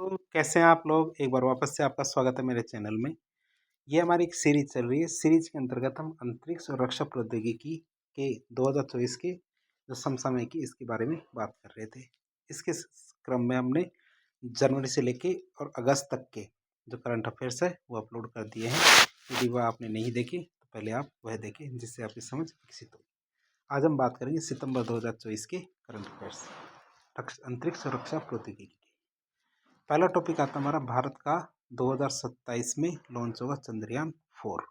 तो कैसे हैं आप लोग? एक बार वापस से आपका स्वागत है मेरे चैनल में। ये हमारी एक सीरीज़ चल रही है। सीरीज़ के अंतर्गत हम अंतरिक्ष और रक्षा प्रौद्योगिकी के 2024 के जो समसामयिकी इसके बारे में बात कर रहे थे। इसके क्रम में हमने जनवरी से लेके और अगस्त तक के जो करंट अफेयर्स है वो अपलोड कर दिए हैं। यदि वह आपने नहीं देखे तो पहले आप वह देखें, जिससे आपकी समझ विकसित हो। आज हम बात करेंगे सितंबर 2024 के करंट अफेयर्स, अंतरिक्ष और रक्षा प्रौद्योगिकी। पहला टॉपिक आता है हमारा, भारत का 2027 में लॉन्च होगा चंद्रयान 4।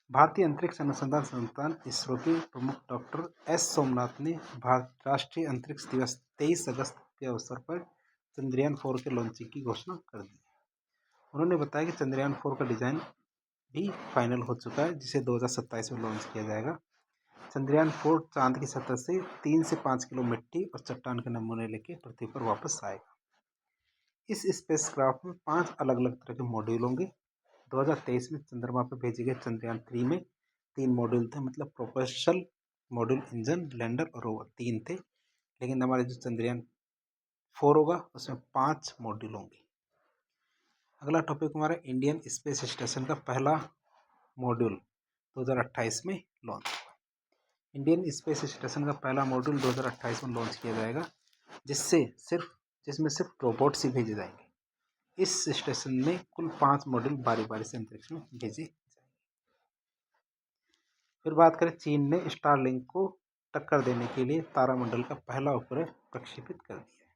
भारतीय अंतरिक्ष अनुसंधान संस्थान इसरो के प्रमुख डॉक्टर एस सोमनाथ ने भारत राष्ट्रीय अंतरिक्ष दिवस 23 अगस्त के अवसर पर चंद्रयान 4 के लॉन्चिंग की घोषणा कर दी। उन्होंने बताया कि चंद्रयान 4 का डिजाइन भी फाइनल हो चुका है, जिसे 2027 में लॉन्च किया जाएगा। चंद्रयान 4 चांद की सतह से 3 से 5 किलो मिट्टी और चट्टान के नमूने लेकर पृथ्वी पर वापस आएगा। इस स्पेसक्राफ्ट में 5 अलग अलग तरह के मॉड्यूल होंगे। 2023 में चंद्रमा पर भेजे गए चंद्रयान 3 में 3 मॉड्यूल थे, मतलब प्रोपल्शन मॉड्यूल, इंजन, लैंडर और रोवर 3 थे। लेकिन हमारे जो चंद्रयान 4 होगा उसमें 5 मॉड्यूल होंगे। अगला टॉपिक हमारा, इंडियन स्पेस स्टेशन का पहला मॉड्यूल 2028 में लॉन्च होगा। इंडियन स्पेस स्टेशन का पहला मॉड्यूल 2028 में लॉन्च किया जाएगा, जिसमें सिर्फ रोबोट्स ही भेजे जाएंगे। इस स्टेशन में कुल 5 मॉड्यूल बारी बारी से अंतरिक्ष में भेजे जाएंगे। फिर बात करें, चीन ने स्टारलिंक को टक्कर देने के लिए तारामंडल का पहला उपग्रह प्रक्षेपित कर दिया है।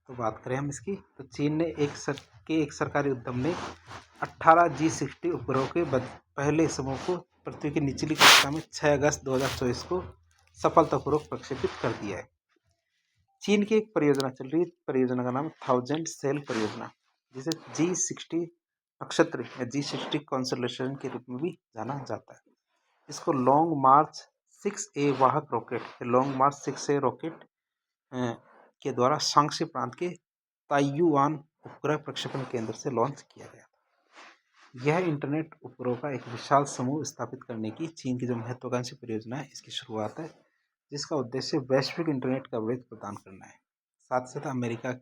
तो बात करें हम इसकी, तो चीन ने एक सरकारी उद्यम ने 18 G60 उपग्रहों के पहले समूह को पृथ्वी की निचली कक्षा में 6 अगस्त 2024 को सफलतापूर्वक प्रक्षेपित कर दिया है। चीन की एक परियोजना चल रही है, परियोजना का नाम 1000 सेल परियोजना, जिसे G60 नक्षत्र या G60 कॉन्स्टेलेशन के रूप में भी जाना जाता है। इसको लॉन्ग मार्च 6A वाहक रॉकेट, लॉन्ग मार्च 6A रॉकेट के द्वारा शांक्सी प्रांत के ताइयुआन उपग्रह प्रक्षेपण केंद्र से लॉन्च किया गया था। यह इंटरनेट उपग्रहों का एक विशाल समूह स्थापित करने की चीन की जो महत्वाकांक्षी परियोजना है, इसकी शुरुआत है, जिसका उद्देश्य वैश्विक इंटरनेट कवरेज प्रदान करना है। साथ साथ अमेरिका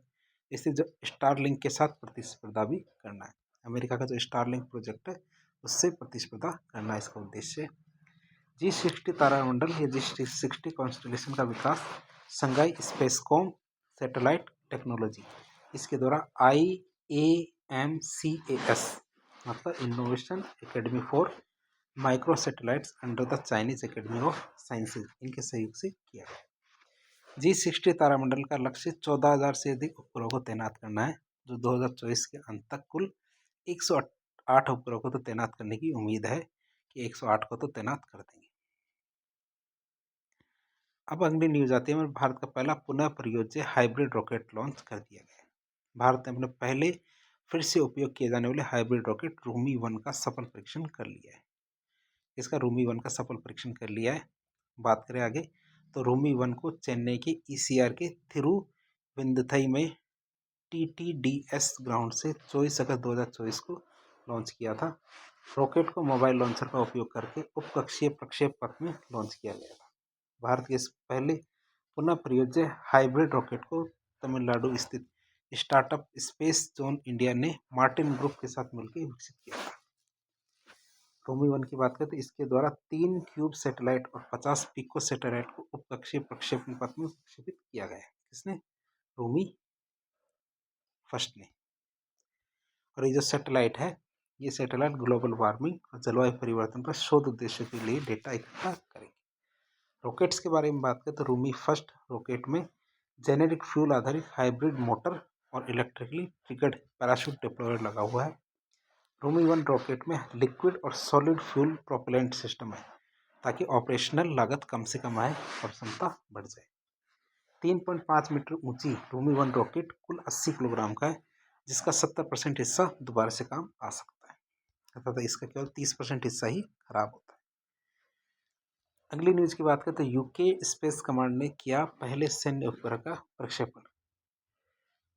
इससे जो स्टारलिंक के साथ प्रतिस्पर्धा भी करना है। अमेरिका का जो स्टारलिंक प्रोजेक्ट है उससे प्रतिस्पर्धा करना इसका उद्देश्य। G60 तारामंडल या G60 कॉन्स्टेलेशन का विकास संघाई स्पेसकॉम सैटेलाइट टेक्नोलॉजी, इसके द्वारा IAMCAS मतलब innovation academy for micro satellites under the Chinese academy of sciences, इनके सहयोग से किया गया। G60 तारामंडल का लक्ष्य 14,000 से अधिक उपग्रहों को तैनात करना है, जो 2024 के अंत तक कुल 108 उपग्रहों को तो तैनात करने की उम्मीद है कि 108 को तो तैनात कर देंगे। अब अगली न्यूज आती है, भारत का पहला पुनः प्रयोज्य हाइब्रिड रॉकेट लॉन्च कर दिया गया है। भारत ने अपने पहले फिर से उपयोग किए जाने वाले हाइब्रिड रॉकेट रूमी 1 का सफल परीक्षण कर लिया है। इसका रूमी 1 का सफल परीक्षण कर लिया है। बात करें आगे, तो रूमी 1 को चेन्नई के ECR के थिरुविंदथई में TTDS ग्राउंड से 24 अगस्त 2024 को लॉन्च किया था। रॉकेट को मोबाइल लॉन्चर का उपयोग करके उपकक्षीय प्रक्षेप पथ में लॉन्च किया गया था। भारत के इस पहले पुनः प्रयोज्य हाइब्रिड रॉकेट को तमिलनाडु स्थित स्टार्टअप स्पेस जोन इंडिया ने मार्टिन ग्रुप के साथ मिलकर विकसित किया था। रूमी 1 की बात करें तो इसके द्वारा 3 क्यूब सैटेलाइट और 50 पिको सैटेलाइट को उपकक्षीय प्रक्षेपण पथ में प्रक्षेपित किया गया है। किसने? रूमी फर्स्ट ने। और ये जो सैटेलाइट है, ये सैटेलाइट ग्लोबल वार्मिंग और जलवायु परिवर्तन पर शोध उद्देश्यों के लिए डेटा इकट्ठा करेंगे। रॉकेट्स के बारे में बात करें तो रूमी फर्स्ट रॉकेट में जेनेरिक फ्यूल आधारित हाइब्रिड मोटर और इलेक्ट्रिकली ट्रिगर्ड पैराशूट डिप्लॉयर लगा हुआ है। रूमी 1 रॉकेट में लिक्विड और सॉलिड फ्यूल प्रोपेलेंट सिस्टम है, ताकि ऑपरेशनल लागत कम से कम आए और क्षमता बढ़ जाए। 3.5 मीटर ऊंची रूमी 1 रॉकेट कुल 80 किलोग्राम का है, जिसका 70% हिस्सा दोबारा से काम आ सकता है, अर्थात इसका केवल 30% हिस्सा ही खराब होता है। अगली न्यूज की बात करें तो यूके स्पेस कमांड ने किया पहले सैन्य उपग्रह का प्रक्षेपण।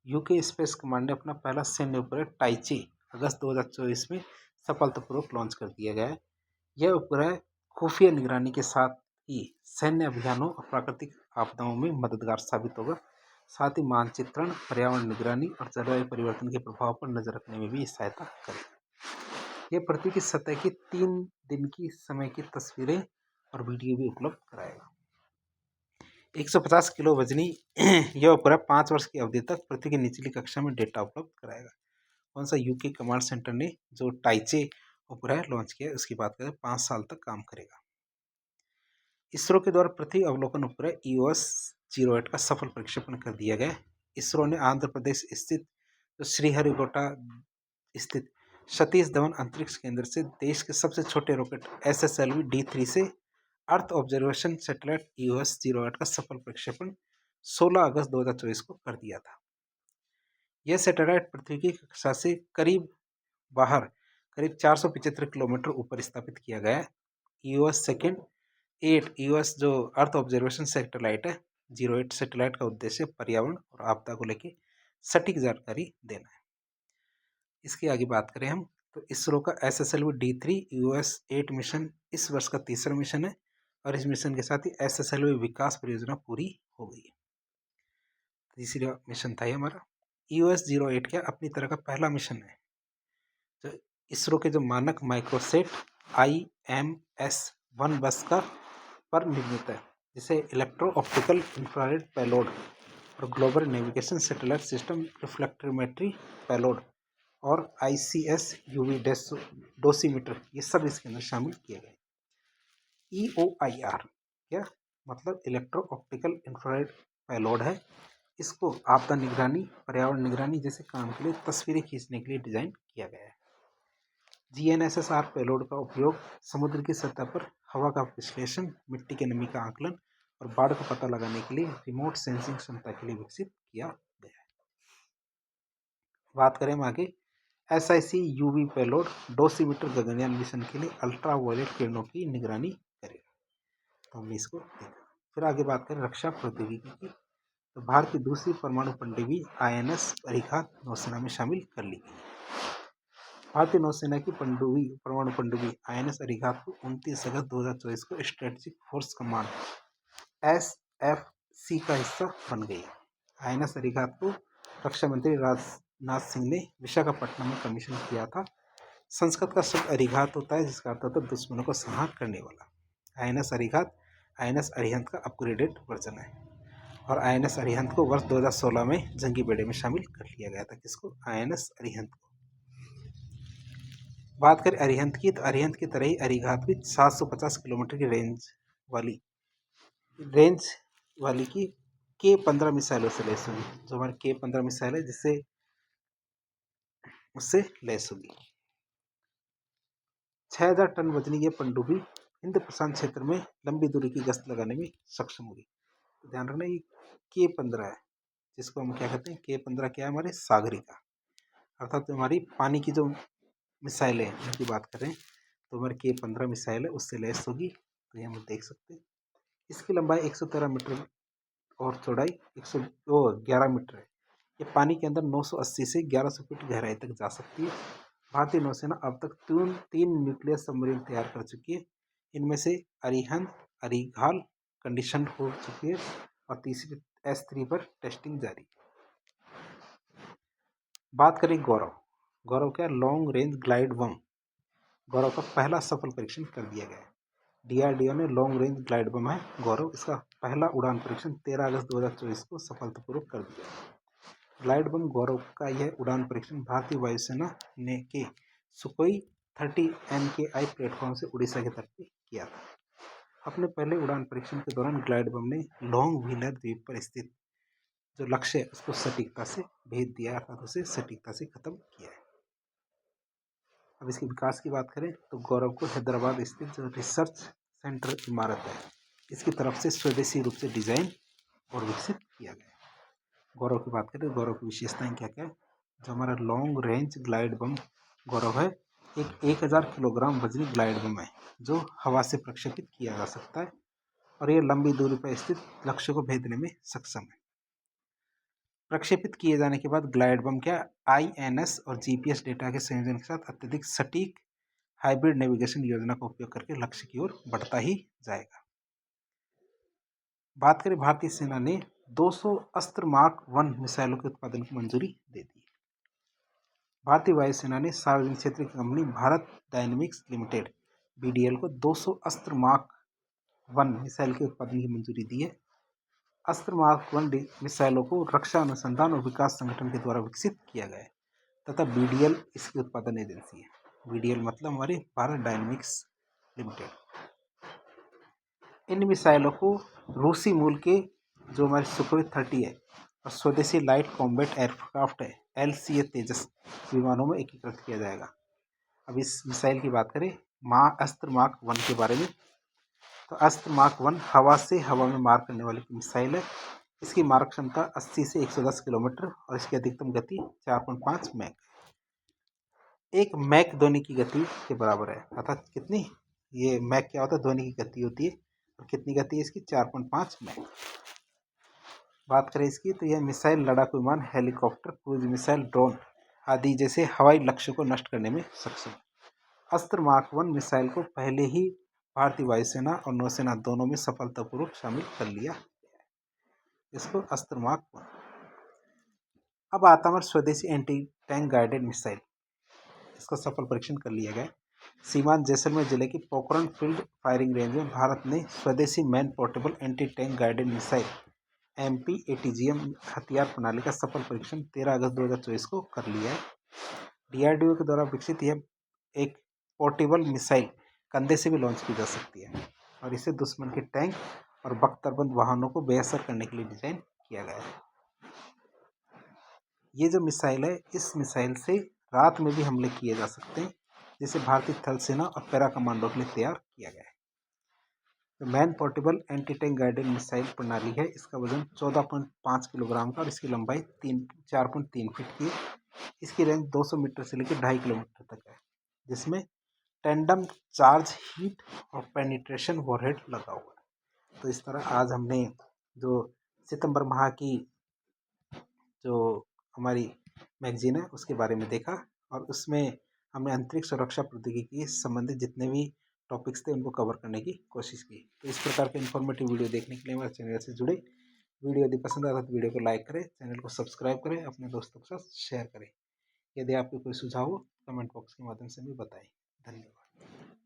यूके स्पेस कमांड ने अपना पहला सैन्य उपग्रह टाइची अगस्त 2024 में सफलतापूर्वक लॉन्च कर दिया गया है। यह उपग्रह खुफिया निगरानी के साथ ही सैन्य अभियानों और प्राकृतिक आपदाओं में मददगार साबित होगा। साथ ही मानचित्रण, पर्यावरण निगरानी और जलवायु परिवर्तन के प्रभाव पर नजर रखने में भी सहायता करेगा। यह पृथ्वी की सतह की 3 दिन की समय की तस्वीरें और वीडियो भी उपलब्ध कराएगा। 150 किलो वजनी यह उपग्रह 5 वर्ष की अवधि तक पृथ्वी की निचली कक्षा में डेटा उपलब्ध कराएगा। कौन सा? यूके कमांड सेंटर ने जो टाइचे उपग्रह लॉन्च किया उसकी बात करें, 5 साल तक काम करेगा। इसरो के द्वारा पृथ्वी अवलोकन उपग्रह EOS-08 का सफल प्रक्षेपण कर दिया गया। इसरो ने आंध्र प्रदेश स्थित जो श्रीहरिकोटा स्थित सतीश धवन अंतरिक्ष केंद्र से देश के सबसे छोटे रॉकेट SSLV-D3 से अर्थ ऑब्जर्वेशन सैटेलाइट EOS-08 का सफल प्रक्षेपण 16 अगस्त 2024 को कर दिया था। यह सैटेलाइट पृथ्वी की कक्षा से करीब 475 किलोमीटर ऊपर स्थापित किया गया है। EOS जो अर्थ ऑब्जर्वेशन सैटेलाइट है 08 सैटेलाइट का उद्देश्य पर्यावरण और आपदा को लेकर सटीक जानकारी देना है। इसकी आगे बात करें हम तो इसरो का SSLV-D3 EOS-8 मिशन इस वर्ष का तीसरा मिशन है और इस मिशन के साथ ही SSLV विकास परियोजना पूरी हो गई है। तीसरा मिशन था हमारा EOS-08 क्या अपनी तरह का पहला मिशन है जो इसरो के जो मानक माइक्रोसेट IMS-1 बस का पर निर्मित है, जिसे इलेक्ट्रो ऑप्टिकल इंफ्रारेड पेलोड और global navigation satellite system reflectometry payload और ICS UV डोसीमीटर ये सब इसके अंदर शामिल किए गए। EOIR क्या मतलब इलेक्ट्रो ऑप्टिकल इंफ्रारेड पेलोड है। इसको आपदा निगरानी, पर्यावरण निगरानी जैसे काम के लिए तस्वीरें खींचने के लिए डिजाइन किया गया है। GNSS-R पेलोड का उपयोग समुद्र की सतह पर हवा का विश्लेषण, मिट्टी के नमी का आकलन और बाढ़ का पता लगाने के लिए रिमोट सेंसिंग क्षमता के लिए विकसित किया गया है। बात करें हम आगे SIC UV payload dosimeter Gaganyaan mission के लिए अल्ट्रा वायलेट किरणों की निगरानी करेगा। तो हमने इसको देखा। फिर आगे बात करें रक्षा प्रौद्योगिकी की तो भारत की दूसरी परमाणु पनडुब्बी INS अरिहंत नौसेना में शामिल कर ली गई। भारतीय नौसेना की परमाणु पनडुब्बी INS अरिहंत को 29 अगस्त 2024 को स्ट्रेटेजिक फोर्स कमांड SFC का हिस्सा बन गई। INS अरिहंत को रक्षा मंत्री राजनाथ सिंह ने विशाखापट्टनम में कमीशन किया था। संस्कृत का शब्द अरिघात होता है जिसका अर्थ होता है दुश्मनों को संहार करने वाला। INS अरिघात INS अरिहंत का अपग्रेडेड वर्जन है और INS अरिहंत को वर्ष 2016 में जंगी बेड़े में शामिल कर लिया गया था। किसको? INS अरिहंत को। बात करें अरिहंत की तो अरिहंत की तरह ही अरिघात भी 750 किलोमीटर की रेंज वाली की K-15 मिसाइलों से लैस होगी। जो हमारी K-15 मिसाइल है जिससे उससे लैस होगी। 6000 टन वजनी ये पनडुब्बी हिंद प्रशांत क्षेत्र में लंबी दूरी की गश्त लगाने में सक्षम होगी। तो ध्यान रखना ये K-15 है जिसको हम क्या कहते हैं K-15 क्या है हमारे सागरिका अर्थात हमारी पानी की जो मिसाइल है उनकी बात करें तो हमारी K-15 मिसाइल है उससे लैस होगी। तो ये हम देख सकते हैं इसकी लंबाई 113 मीटर और चौड़ाई 111 मीटर है। ये पानी के अंदर 980 से 1100 फीट गहराई तक जा सकती है। भारतीय नौसेना अब तक तीन न्यूक्लियर सबमरीन तैयार कर चुकी है। इनमें से अरिहंत अरिघाल कंडीशन हो चुकी है और तीसरी S3 पर टेस्टिंग जारी है। बात करें गौरव क्या लॉन्ग रेंज ग्लाइड बम गौरव का पहला सफल परीक्षण कर दिया गया है। DRDO ने लॉन्ग रेंज ग्लाइड बम है गौरव इसका पहला उड़ान परीक्षण 13 अगस्त 2024 को सफलतापूर्वक कर दिया। ग्लाइड बम गौरव का यह उड़ान परीक्षण भारतीय वायुसेना ने के सुखोई 30 MKI प्लेटफॉर्म से उड़ीसा के तट पर किया था। अपने पहले उड़ान परीक्षण के दौरान ग्लाइड बम ने लॉन्ग व्हीलर द्वीप पर स्थित जो लक्ष्य है उसको सटीकता से भेद दिया अर्थात उसे सटीकता से खत्म किया है। अब इसके विकास की बात करें तो गौरव को हैदराबाद स्थित जो रिसर्च सेंटर इमारत है इसकी तरफ से स्वदेशी रूप से डिजाइन और विकसित किया गया। गौरव की बात करें गौरव की विशेषताएं क्या क्या है। जो हमारा लॉन्ग रेंज ग्लाइड बम गौरव है एक 1000 किलोग्राम वजनी ग्लाइड बम है जो हवा से प्रक्षेपित किया जा सकता है और यह लंबी दूरी पर स्थित लक्ष्य को भेदने में सक्षम है। प्रक्षेपित किए जाने के बाद ग्लाइड बम क्या INS और GPS डेटा के संयोजन के साथ अत्यधिक सटीक हाइब्रिड नेविगेशन योजना का उपयोग करके लक्ष्य की ओर बढ़ता ही जाएगा। बात करें भारतीय सेना ने 200 अस्त्र मार्क 1 मिसाइलों के उत्पादन की मंजूरी दे दी। भारतीय वायुसेना ने सार्वजनिक क्षेत्र की company Bharat dynamics limited (BDL) को 200 अस्त्र मार्क 1 मिसाइल के उत्पादन की मंजूरी दी है। अस्त्र मार्क 1 मिसाइलों को रक्षा अनुसंधान और विकास संगठन के द्वारा विकसित किया गया है तथा बीडीएल इसकी उत्पादन एजेंसी है। बीडीएल मतलब हमारे भारत डायनेमिक्स लिमिटेड। इन मिसाइलों को रूसी मूल के जो हमारे सुखोई 30 है और स्वदेशी लाइट कॉम्बैट एयरक्राफ्ट है LCA तेजस विमानों में एकीकृत किया जाएगा। अब इस मिसाइल की बात करें अस्त्र मार्क 1 के बारे में, तो अस्त्र मार्क 1 हवा से हवा में मार करने वाली मिसाइल है। इसकी मारक क्षमता 80 से 110 किलोमीटर और इसकी अधिकतम गति 4.5 मैक। एक मैक ध्वनि की गति के बराबर है, अर्थात कितनी, ये मैक क्या होता है, ध्वनि की गति होती है। और कितनी गति है इसकी, 4.5 मैक। बात करें इसकी तो यह मिसाइल लड़ाकू विमान, हेलीकॉप्टर, क्रूज मिसाइल, ड्रोन आदि जैसे हवाई लक्ष्य को नष्ट करने में सक्षम। अस्त्र मार्क 1 मिसाइल को पहले ही भारतीय वायुसेना और नौसेना दोनों में सफलतापूर्वक शामिल कर लिया इसको अस्त्र मार्क 1। अब आता है स्वदेशी एंटी टैंक गाइडेड मिसाइल, इसका सफल परीक्षण कर लिया गया। सीमांत जैसलमेर जिले की पोखरण फील्ड फायरिंग रेंज में भारत ने स्वदेशी man portable anti tank guided missile MP-ATGM हथियार प्रणाली का सफल परीक्षण 13 अगस्त 2024 को कर लिया है। DRDO के द्वारा विकसित यह एक पोर्टेबल मिसाइल कंधे से भी लॉन्च की जा सकती है और इसे दुश्मन के टैंक और बख्तरबंद वाहनों को बेअसर करने के लिए डिजाइन किया गया है। ये जो मिसाइल है, इस मिसाइल से रात में भी हमले किए जा सकते हैं, जिसे भारतीय थल सेना और पैरा कमांडो के लिए तैयार किया गया है। तो man portable anti tank guided missile प्रणाली है। इसका वजन 14.5 किलोग्राम का और इसकी लंबाई 4.3 फीट की है। इसकी रेंज 200 मीटर से लेकर 2.5 किलोमीटर तक है, जिसमें टेंडम चार्ज हीट और पेनिट्रेशन वॉरहेड लगा हुआ है। तो इस तरह आज हमने जो सितंबर माह की जो हमारी मैगजीन है उसके बारे में देखा और उसमें हमने अंतरिक्ष सुरक्षा प्रौद्योगिकी से संबंधित जितने भी टॉपिक्स थे उनको कवर करने की कोशिश की। तो इस प्रकार के इन्फॉर्मेटिव वीडियो देखने के लिए हमारे चैनल से जुड़े। वीडियो यदि पसंद आता है तो वीडियो को लाइक करें, चैनल को सब्सक्राइब करें, अपने दोस्तों के साथ शेयर करें। यदि आपके कोई सुझाव हो कमेंट बॉक्स के माध्यम से भी बताएं। धन्यवाद।